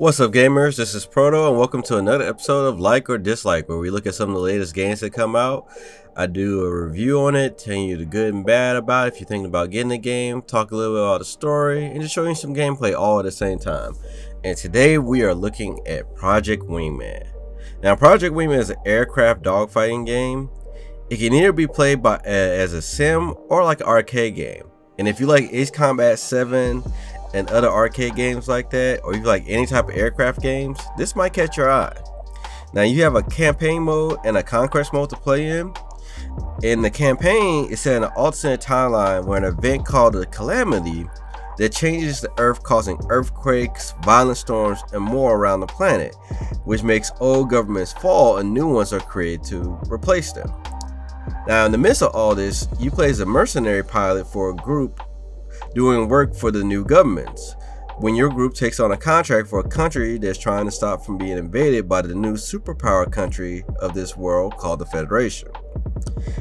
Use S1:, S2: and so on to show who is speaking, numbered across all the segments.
S1: What's up, gamers? This is Proto, and welcome to another episode of Like or Dislike, where we look at some of the latest games that come out. I do a review on it, telling you the good and bad about it if you're thinking about getting a game, talk a little bit about the story, and just show you some gameplay all at the same time. And today we are looking at Project Wingman. Now, Project Wingman is an aircraft dogfighting game. It can either be played as a sim or like an arcade game. And if you like Ace Combat 7 and other arcade games like that, or you like any type of aircraft games, this might catch your eye. Now, you have a campaign mode and a conquest mode to play in. In the campaign, it's set in an alternate timeline where an event called the Calamity that changes the Earth, causing earthquakes, violent storms, and more around the planet, which makes old governments fall and new ones are created to replace them. Now, in the midst of all this, you play as a mercenary pilot for a group doing work for the new governments, when your group takes on a contract for a country that's trying to stop from being invaded by the new superpower country of this world called the Federation.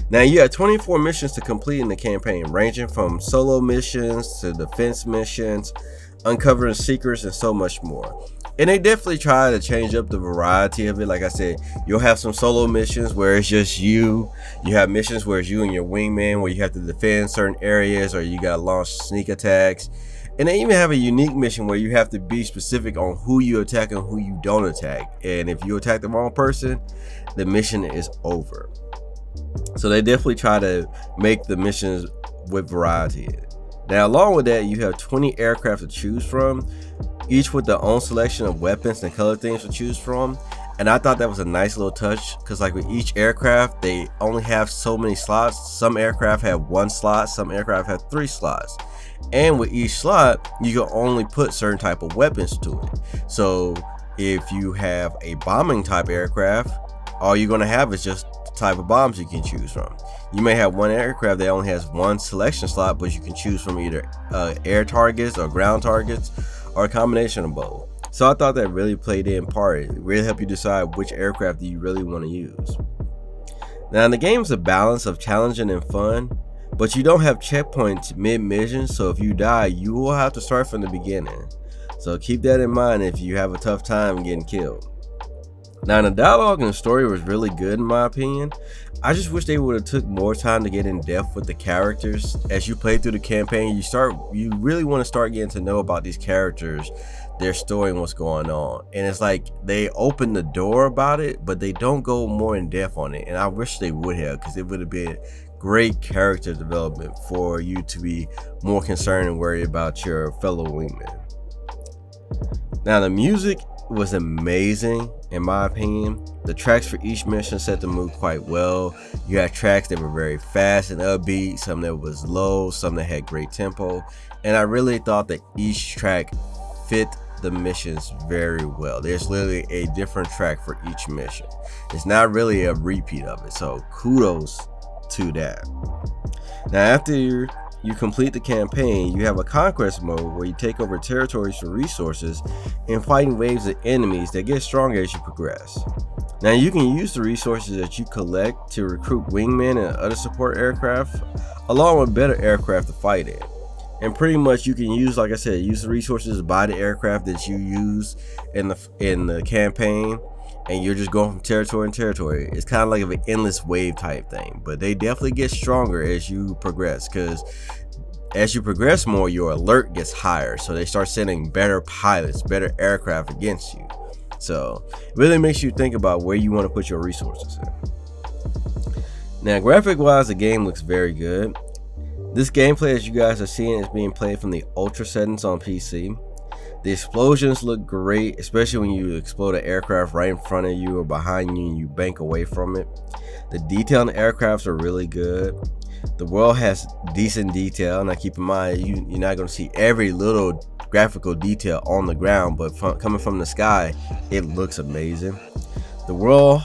S1: Now, you have 24 missions to complete in the campaign, ranging from solo missions to defense missions, uncovering secrets, and so much more. And they definitely try to change up the variety of it. Like I said, you'll have some solo missions where it's just you. You have missions where it's you and your wingman, where you have to defend certain areas or you gotta launch sneak attacks. And they even have a unique mission where you have to be specific on who you attack and who you don't attack. And if you attack the wrong person, the mission is over. So they definitely try to make the missions with variety in it. Now, along with that, you have 20 aircraft to choose from, each with their own selection of weapons and color themes to choose from. And I thought that was a nice little touch, because like with each aircraft, they only have so many slots. Some aircraft have 1 slot, some aircraft have 3 slots. And with each slot, you can only put certain type of weapons to it. So if you have a bombing type aircraft, all you're going to have is just the type of bombs you can choose from. You may have one aircraft that only has 1 selection slot, but you can choose from either air targets or ground targets, or a combination of both. So I thought that really played in part. It really helped you decide which aircraft you really want to use. Now, the game's a balance of challenging and fun, but you don't have checkpoints mid-mission, so if you die, you will have to start from the beginning. So keep that in mind if you have a tough time getting killed. Now, the dialogue and the story was really good in my opinion. I just wish they would have took more time to get in depth with the characters. As you play through the campaign, you really want to start getting to know about these characters, their story, and what's going on. And it's like they open the door about it, but they don't go more in depth on it. And I wish they would have, because it would have been great character development for you to be more concerned and worried about your fellow wingmen. Now, the music was amazing in my opinion. The tracks for each mission set the mood quite well. You had tracks that were very fast and upbeat, some that was low, some that had great tempo, and I really thought that each track fit the missions very well. There's literally a different track for each mission. It's not really a repeat of it, so kudos to that. Now, after you complete the campaign, you have a conquest mode where you take over territories for resources and fighting waves of enemies that get stronger as you progress. Now, you can use the resources that you collect to recruit wingmen and other support aircraft, along with better aircraft to fight in. And pretty much you can use, like I said, use the resources to buy the aircraft that you use in the campaign, and you're just going from territory to territory. It's kind of like an endless wave type thing, but they definitely get stronger as you progress, because as you progress more, your alert gets higher, so they start sending better pilots, better aircraft against you. So it really makes you think about where you want to put your resources in. Now, graphic wise, the game looks very good. This gameplay, as you guys are seeing, is being played from the ultra settings on PC. The explosions look great, especially when you explode an aircraft right in front of you or behind you and you bank away from it. The detail on the aircrafts are really good. The world has decent detail. Now, keep in mind, you're not going to see every little graphical detail on the ground, but coming from the sky, it looks amazing. The world,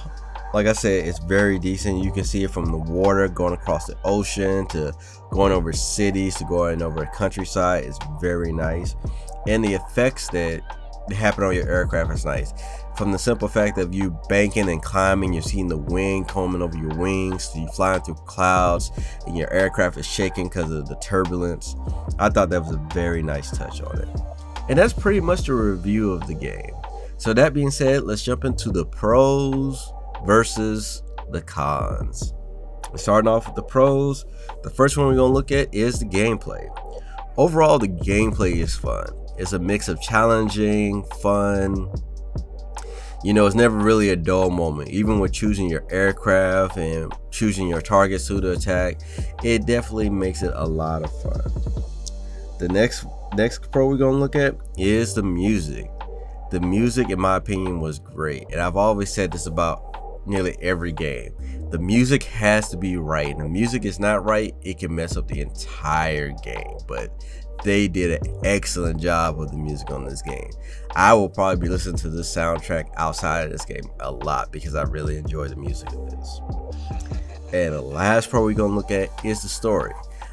S1: like I said, it's very decent. You can see it from the water going across the ocean to going over cities to going over a countryside. It's very nice. And the effects that happen on your aircraft is nice. From the simple fact of you banking and climbing, you're seeing the wind combing over your wings, so you flying through clouds and your aircraft is shaking because of the turbulence. I thought that was a very nice touch on it. And that's pretty much the review of the game. So that being said, let's jump into the pros versus the cons. Starting off with the pros, the first one we're going to look at is the gameplay. Overall, the gameplay is fun. It's a mix of challenging, fun. It's never really a dull moment. Even with choosing your aircraft and choosing your targets to attack, it definitely makes it a lot of fun. The next pro we're going to look at is the music. The music, in my opinion, was great. And I've always said this about nearly every game. The music has to be right. And if the music is not right, it can mess up the entire game. But they did an excellent job with the music on this game. I will probably be listening to this soundtrack outside of this game a lot because I really enjoy the music of this. And the last pro we're going to look at is the story.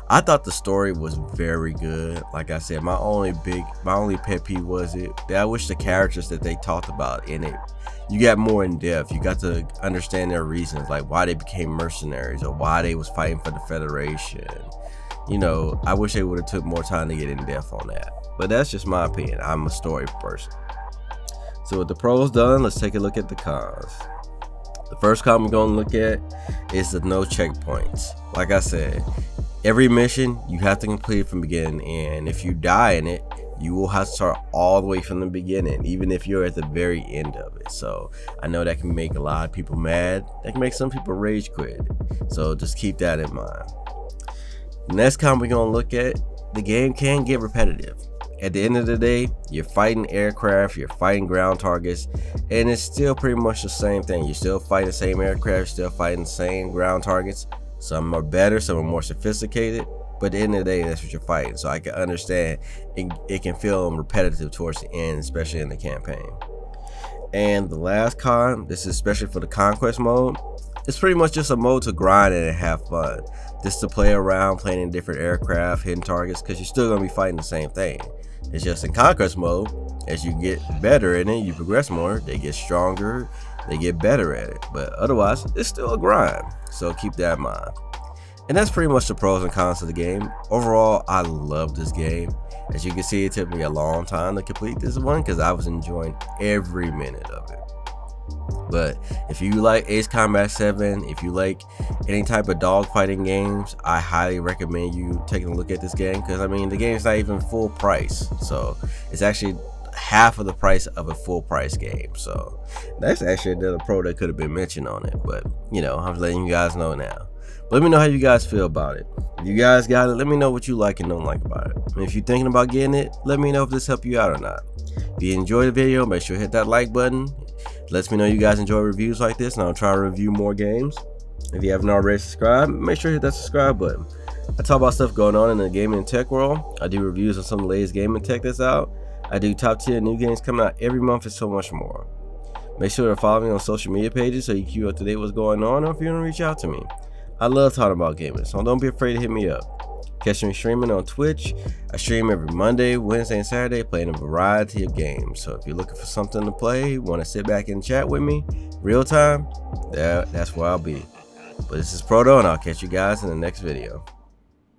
S1: I thought the story was very good. Like I said, my only pet peeve was that I wish the characters that they talked about in it, you got more in depth. You got to understand their reasons, like why they became mercenaries or why they was fighting for the Federation. I wish they would have took more time to get in depth on that. But that's just my opinion. I'm a story person. So with the pros done, let's take a look at the cons. The first con we're going to look at is the no checkpoints. Like I said, every mission you have to complete from the beginning, and if you die in it, you will have to start all the way from the beginning, even if you're at the very end of it. So I know that can make a lot of people mad. That can make some people rage quit. So just keep that in mind. The next con we're going to look at, the game can get repetitive. At the end of the day, you're fighting aircraft, you're fighting ground targets, and it's still pretty much the same thing. You're still fighting the same aircraft, you're still fighting the same ground targets. Some are better, some are more sophisticated, but at the end of the day, that's what you're fighting. So I can understand it can feel repetitive towards the end, especially in the campaign. And the last con, this is especially for the Conquest mode, it's pretty much just a mode to grind and have fun. Just to play around, playing in different aircraft, hitting targets, because you're still going to be fighting the same thing. It's just in Conquest mode, as you get better in it, you progress more, they get stronger, they get better at it. But otherwise, it's still a grind. So keep that in mind. And that's pretty much the pros and cons of the game. Overall, I love this game. As you can see, it took me a long time to complete this one because I was enjoying every minute of it. But if you like Ace Combat 7, if you like any type of dogfighting games, I highly recommend you taking a look at this game, because the game's not even full price. So it's actually half of the price of a full price game. So that's actually another pro that could have been mentioned on it, but I'm letting you guys know now. But let me know how you guys feel about it. If you guys got it, let me know what you like and don't like about it. And if you're thinking about getting it, let me know if this helped you out or not. If you enjoyed the video, make sure to hit that like button. Lets me know you guys enjoy reviews like this, and I'll try to review more games. If you haven't already subscribed, make sure to hit that subscribe button. I talk about stuff going on in the gaming and tech world. I do reviews on some of the latest gaming tech that's out. I do top 10 new games coming out every month and so much more. Make sure to follow me on social media pages so you can keep up to date what's going on, or if you want to reach out to me. I love talking about gaming, so don't be afraid to hit me up. Catch me streaming on Twitch. I stream every Monday, Wednesday, and Saturday, playing a variety of games. So if you're looking for something to play, want to sit back and chat with me, real time, that's where I'll be. But this is Proto, and I'll catch you guys in the next video.